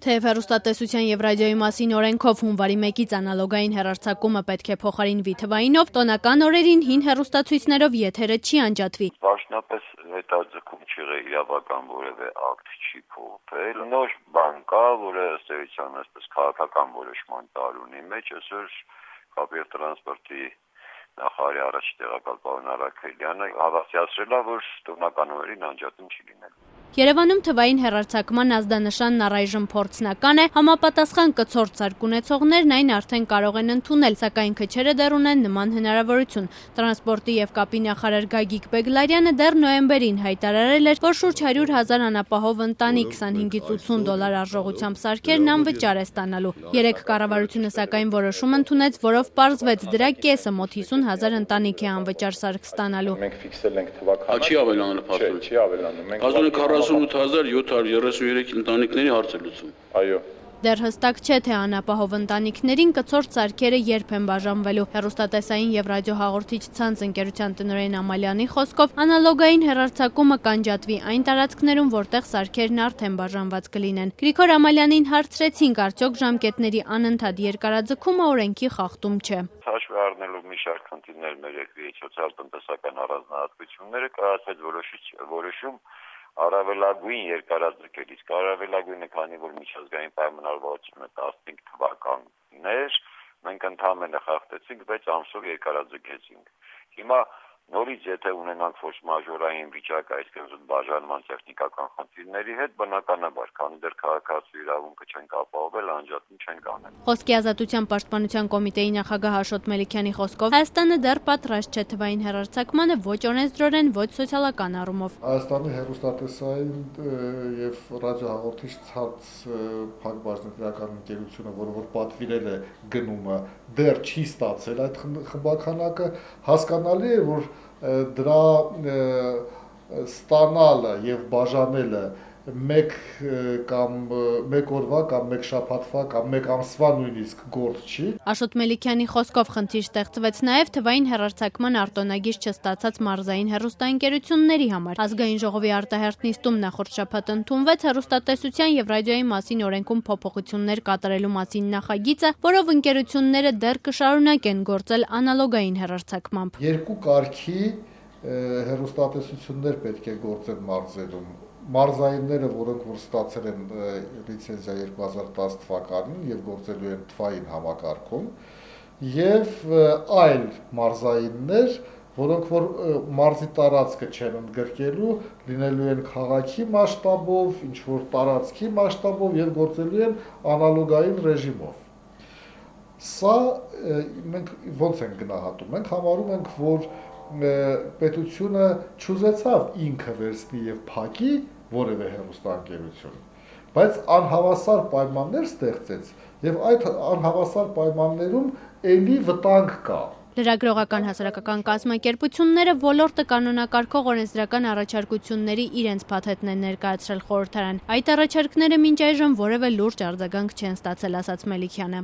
Թեև հեռուստատեսության եւ ռադիոյի մասին օրենքով հունվարի 1-ից անալոգային հեռարձակումը պետք է փոխարինվի թվայինով, տոնական օրերին հին հեռուստացույցներով եթերը չի անջատվի։ Պաշտոնապես հետաձգում չեղե իրավական որևէ ակտ չի փոխվել։ Նոր բան կա, որը ըստ էության այսպես քաղաքական որոշման տարունի մեջ այսօր կապ եւ տրանսպորտի նախարարի առաջ տեղակալ պարոն Արաքելյանը հավաստիացրել է, որ տոնական օրերին անջատում չի լինելու։ Երևանում թվային հեռարձակման ազդանշանն առայժմ փորձնական է, համապատասխան կցորդ սարք ունեցողներն այն արդեն կարող են ընդունել, սակայն քչերը դեռ ունեն նման հնարավորություն։ Տրանսպորտի եւ կապի նախարար Գագիկ Բեգլարյանը դեռ նոյեմբերին հայտարարել էր, որ շուրջ 100,000 անապահով ընտանիք $25-80 արժողությամբ սարքերն անվճար է ստանալու։ Երեք կառավարությունը սակայն որոշում ընդունեց, որով պարզվեց դրա կեսը մոտ 50,000 ընտանիք է անվճար սարք ստանալու։ Մենք ֆիքսել ենք թվականը։ Չի ավելանում փաստորեն։ Չի ավելանում։ Մենք 48,733 ընտանիքների հարց է լուծում։ Այո։ Դեռ հստակ չէ, թե անապահով ընտանիքներին կցորդ սարքերը երբ են բաժանվելու։ Հեռուստատեսային եւ ռադիոհաղորդիչ ցանց ընկերության տնօրեն Ամալյանի խոսքով անալոգային հեռարձակումը կանջատվի այն տարածքներում, որտեղ սարքերն արդեն բաժանված կլինեն։ Գրիգոր Ամալյանին հարցրեցինք, արդյոք ժամկետների անընդհատ երկարաձգումը օրենքի խախտում չէ։ Հաշվի առնելով մի շարք խնդիրներ մեր երկրի սոցիալ-տնտեսական առանձնահատկությունները կայացվեց որոշում առավելագույն երկարաձգել, իսկ առավելագույնը, քանի որ միջազգային պայմանավորվածությունը 15 թվականն էր, մենք ընդհանրապես խախտեցինք 6 ամսով երկարաձգեցինք։ Հիմա նորից եթե ունենանք ֆորս մաժորային վիճակ, այսինքն բաժանման տեխնիկական խնդիրների հետ, բնականաբար, քանի դեռ քաղաքացու իրավունքը չենք ապահովել, անջատում չենք անել։ Խոսքի ազատության պաշտպանության կոմիտեի նախագահ Աշոտ Մելիքյանի խոսքով Հայաստանը դեռ պատրաստ չէ թվային հեռարձակմանը ոչ օրենսդրորեն, ոչ սոցիալական առումով։ Հայաստանի հեռուստատեսային եւ ռադիոհաղորդիչ ցանց փակbaşնական ընկերությունը, որը պատվիրել է գնումը, դեռ չի ստացել այդ խմբականակը, հասկանալի է, որ դրա ստանալը եւ բաժանելը մեկ օրվա կամ մեկ շաբաթվա կամ մեկ ամսվա նույնիսկ գործ չի։ Աշոտ Մելիքյանի խոսքով խնդիր ստեղծվեց նաև թվային հեռարձակման արտոնագիր չստացած մարզային հեռուստաընկերությունների համար։ Ազգային ժողովի արտահերթ նիստում նախորդ շաբաթ ընդունվեց հեռուստատեսության եւ ռադիոյի մասին օրենքում փոփոխություններ կատարելու մասին նախագիծը, որով ընկերությունները դեռ կշարունակեն գործել անալոգային հեռարձակմամբ։ Երկու կարգի հեռուստատեսություններ պետք է գործեն մարզերում։ Մարզայինները, որոնք որ ստացել են լիցենզիա 2010 թվականին եւ գործելու են թվային համակարգում, եւ այլ մարզայիններ, որոնք որ մարզի տարածքը չեն ընդգրկելու, լինելու են քաղաքի մասշտաբով, ինչ որ տարածքի մասշտաբով եւ գործելու են անալոգային ռեժիմով։ Սա մենք ոնց ենք գնահատում։ Մենք համարում ենք, որ պետությունը չուզեցավ ինքը վերցնի եւ փակի որևէ հեռուստաընկերություն, բայց անհավասար պայմաններ ստեղծեց եւ այդ անհավասար պայմաններում ելի վտանգ կա։ Լրագրողական հասարակական կազմակերպությունները ոլորտը կանոնակարգող օրենսդրական առաջարկությունների իրենց փաթեթն են ներկայացրել խորհրդարան։ Այդ առաջարկները մինչ այժմ որևէ լուրջ արձագանք չեն ստացել, ասաց Մելիքյանը։